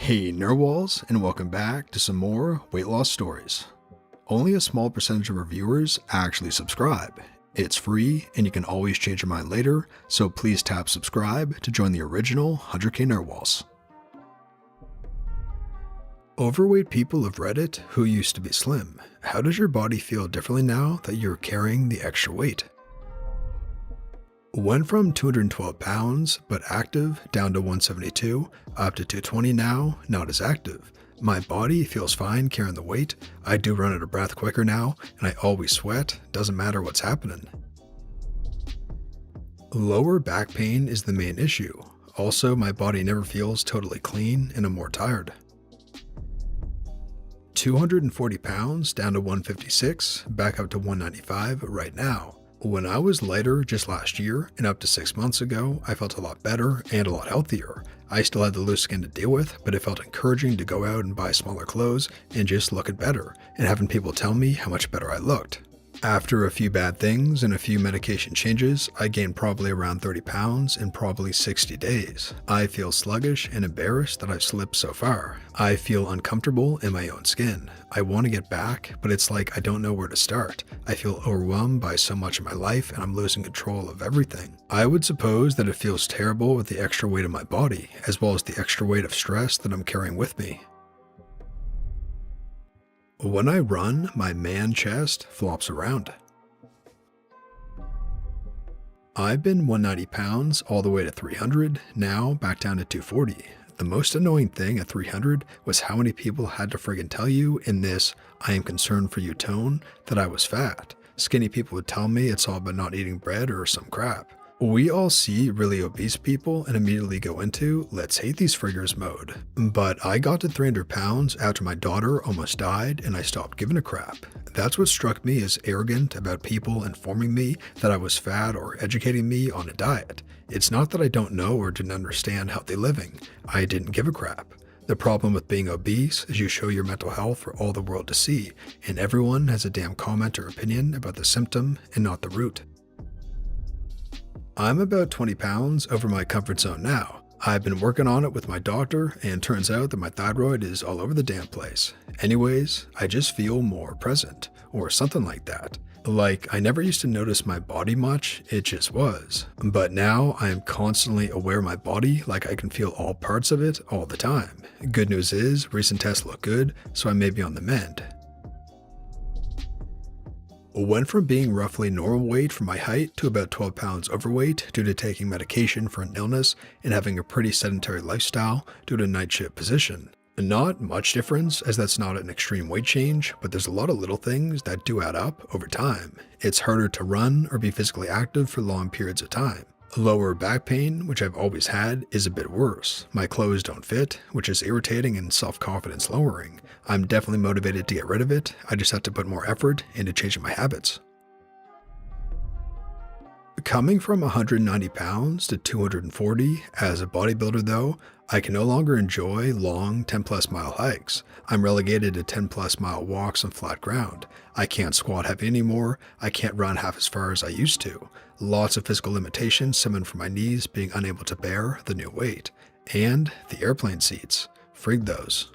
Hey Narwhals, and welcome back to some more weight loss stories. Only a small percentage of our viewers actually subscribe. It's free and you can always change your mind later, so please tap subscribe to join the original 100k Narwhals. Overweight people of Reddit who used to be slim. How does your body feel differently now that you're carrying the extra weight? Went from 212 pounds, but active, down to 172, up to 220 now, not as active. My body feels fine carrying the weight. I do run out of breath quicker now, and I always sweat, doesn't matter what's happening. Lower back pain is the main issue. Also, my body never feels totally clean and I'm more tired. 240 pounds, down to 156, back up to 195 right now. When I was lighter just last year and up to 6 months ago, I felt a lot better and a lot healthier. I still had the loose skin to deal with, but it felt encouraging to go out and buy smaller clothes and just look better, and having people tell me how much better I looked. After a few bad things and a few medication changes, I gained probably around 30 pounds in probably 60 days. I feel sluggish and embarrassed that I've slipped so far. I feel uncomfortable in my own skin. I want to get back, but it's like I don't know where to start. I feel overwhelmed by so much of my life and I'm losing control of everything. I would suppose that it feels terrible with the extra weight of my body, as well as the extra weight of stress that I'm carrying with me. When I run, my man chest flops around. I've been 190 pounds all the way to 300, now back down to 240. The most annoying thing at 300 was how many people had to friggin' tell you in this "I am concerned for you" tone that I was fat. Skinny people would tell me it's all about not eating bread or some crap. We all see really obese people and immediately go into "let's hate these friggers" mode. But I got to 300 pounds after my daughter almost died and I stopped giving a crap. That's what struck me as arrogant about people informing me that I was fat or educating me on a diet. It's not that I don't know or didn't understand healthy living. I didn't give a crap. The problem with being obese is you show your mental health for all the world to see, and everyone has a damn comment or opinion about the symptom and not the root. I'm about 20 pounds over my comfort zone now. I've been working on it with my doctor and turns out that my thyroid is all over the damn place. Anyways, I just feel more present, or something like that. Like, I never used to notice my body much, it just was. But now I am constantly aware of my body, like I can feel all parts of it all the time. Good news is, recent tests look good, so I may be on the mend. Went from being roughly normal weight for my height to about 12 pounds overweight due to taking medication for an illness and having a pretty sedentary lifestyle due to night shift position. Not much difference, as that's not an extreme weight change, but there's a lot of little things that do add up over time. It's harder to run or be physically active for long periods of time. Lower back pain, which I've always had, is a bit worse. My clothes don't fit, which is irritating and self-confidence lowering. I'm definitely motivated to get rid of it, I just have to put more effort into changing my habits. Coming from 190 pounds to 240, as a bodybuilder though, I can no longer enjoy long 10+ mile hikes. I'm relegated to 10+ mile walks on flat ground. I can't squat heavy anymore, I can't run half as far as I used to. Lots of physical limitations stemming from my knees being unable to bear the new weight. And the airplane seats. Frig those.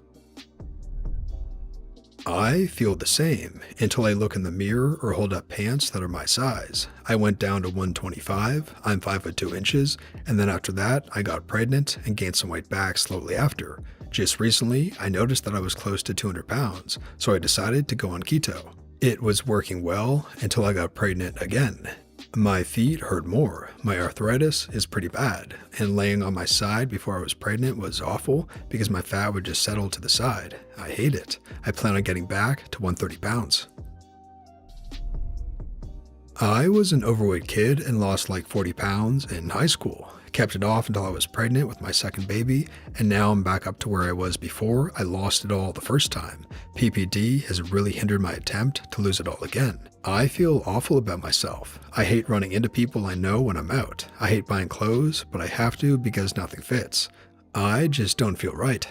I feel the same until I look in the mirror or hold up pants that are my size. I went down to 125, I'm 5 foot 2 inches, and then after that I got pregnant and gained some weight back slowly after. Just recently, I noticed that I was close to 200 pounds, so I decided to go on keto. It was working well until I got pregnant again. My feet hurt more, my arthritis is pretty bad, and laying on my side before I was pregnant was awful because my fat would just settle to the side. I hate it. I plan on getting back to 130 pounds. I was an overweight kid and lost like 40 pounds in high school. Kept it off until I was pregnant with my second baby, and now I'm back up to where I was before I lost it all the first time. PPD has really hindered my attempt to lose it all again. I feel awful about myself. I hate running into people I know when I'm out. I hate buying clothes, but I have to because nothing fits. I just don't feel right.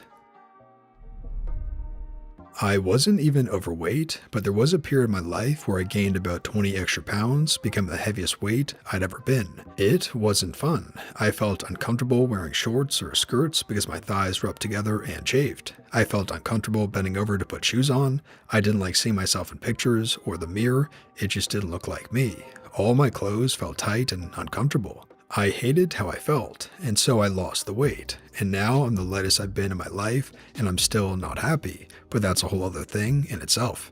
I wasn't even overweight, but there was a period in my life where I gained about 20 extra pounds, becoming the heaviest weight I'd ever been. It wasn't fun. I felt uncomfortable wearing shorts or skirts because my thighs were up together and chafed. I felt uncomfortable bending over to put shoes on. I didn't like seeing myself in pictures or the mirror. It just didn't look like me. All my clothes felt tight and uncomfortable. I hated how I felt, and so I lost the weight. And now I'm the lightest I've been in my life, and I'm still not happy, but that's a whole other thing in itself.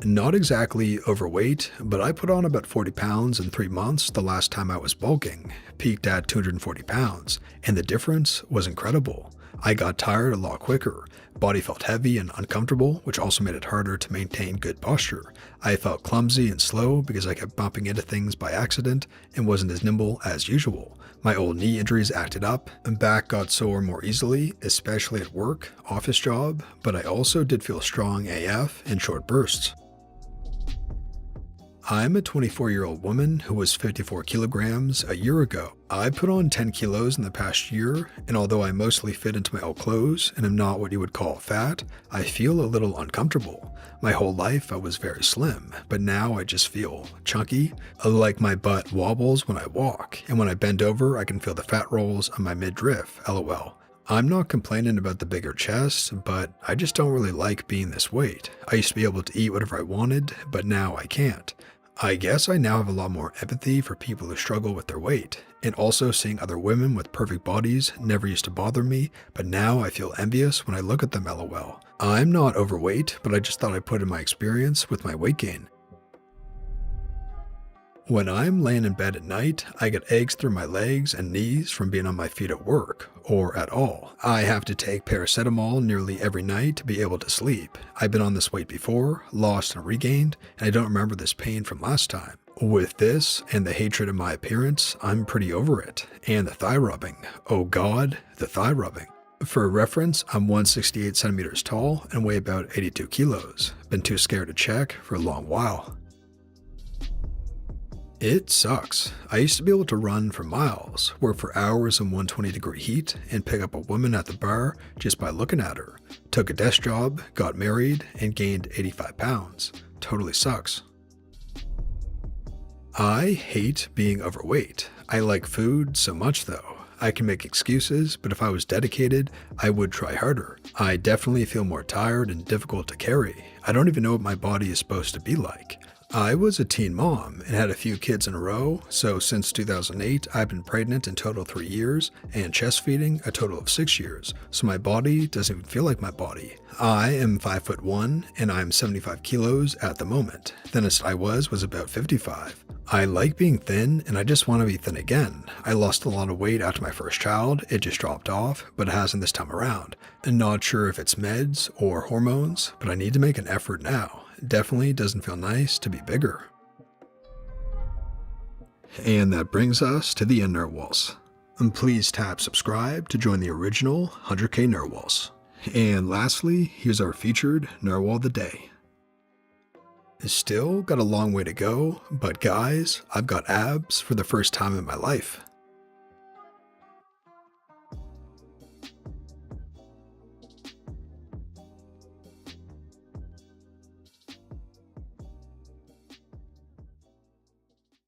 Not exactly overweight, but I put on about 40 pounds in 3 months the last time I was bulking, peaked at 240 pounds, and the difference was incredible. I got tired a lot quicker, body felt heavy and uncomfortable, which also made it harder to maintain good posture. I felt clumsy and slow because I kept bumping into things by accident and wasn't as nimble as usual. My old knee injuries acted up, and back got sore more easily, especially at work, office job, but I also did feel strong AF in short bursts. I'm a 24-year-old woman who was 54 kilograms a year ago. I put on 10 kilos in the past year, and although I mostly fit into my old clothes and am not what you would call fat, I feel a little uncomfortable. My whole life I was very slim, but now I just feel chunky, like my butt wobbles when I walk, and when I bend over I can feel the fat rolls on my midriff, lol. I'm not complaining about the bigger chest, but I just don't really like being this weight. I used to be able to eat whatever I wanted, but now I can't. I guess I now have a lot more empathy for people who struggle with their weight, and also seeing other women with perfect bodies never used to bother me, but now I feel envious when I look at them, lol. I'm not overweight, but I just thought I'd put in my experience with my weight gain. When I'm laying in bed at night, I get aches through my legs and knees from being on my feet at work, or at all. I have to take paracetamol nearly every night to be able to sleep. I've been on this weight before, lost and regained, and I don't remember this pain from last time. With this and the hatred of my appearance, I'm pretty over it. And the thigh rubbing. Oh God, the thigh rubbing. For reference, I'm 168 centimeters tall and weigh about 82 kilos. Been too scared to check for a long while. It sucks. I used to be able to run for miles, work for hours in 120-degree heat, and pick up a woman at the bar just by looking at her. Took a desk job, got married, and gained 85 pounds. Totally sucks. I hate being overweight. I like food so much though. I can make excuses, but if I was dedicated, I would try harder. I definitely feel more tired and difficult to carry. I don't even know what my body is supposed to be like. I was a teen mom and had a few kids in a row, so since 2008 I've been pregnant in total 3 years and chest feeding a total of 6 years, so my body doesn't even feel like my body. I am 5'1" and I'm 75 kilos at the moment. Thinnest I was about 55. I like being thin and I just want to be thin again. I lost a lot of weight after my first child, it just dropped off, but it hasn't this time around. I'm not sure if it's meds or hormones, but I need to make an effort now. Definitely doesn't feel nice to be bigger. And that brings us to the end, Narwhals. And please tap subscribe to join the original 100k Narwhals. And lastly, here's our featured Narwhal of the Day. Still got a long way to go, but guys, I've got abs for the first time in my life.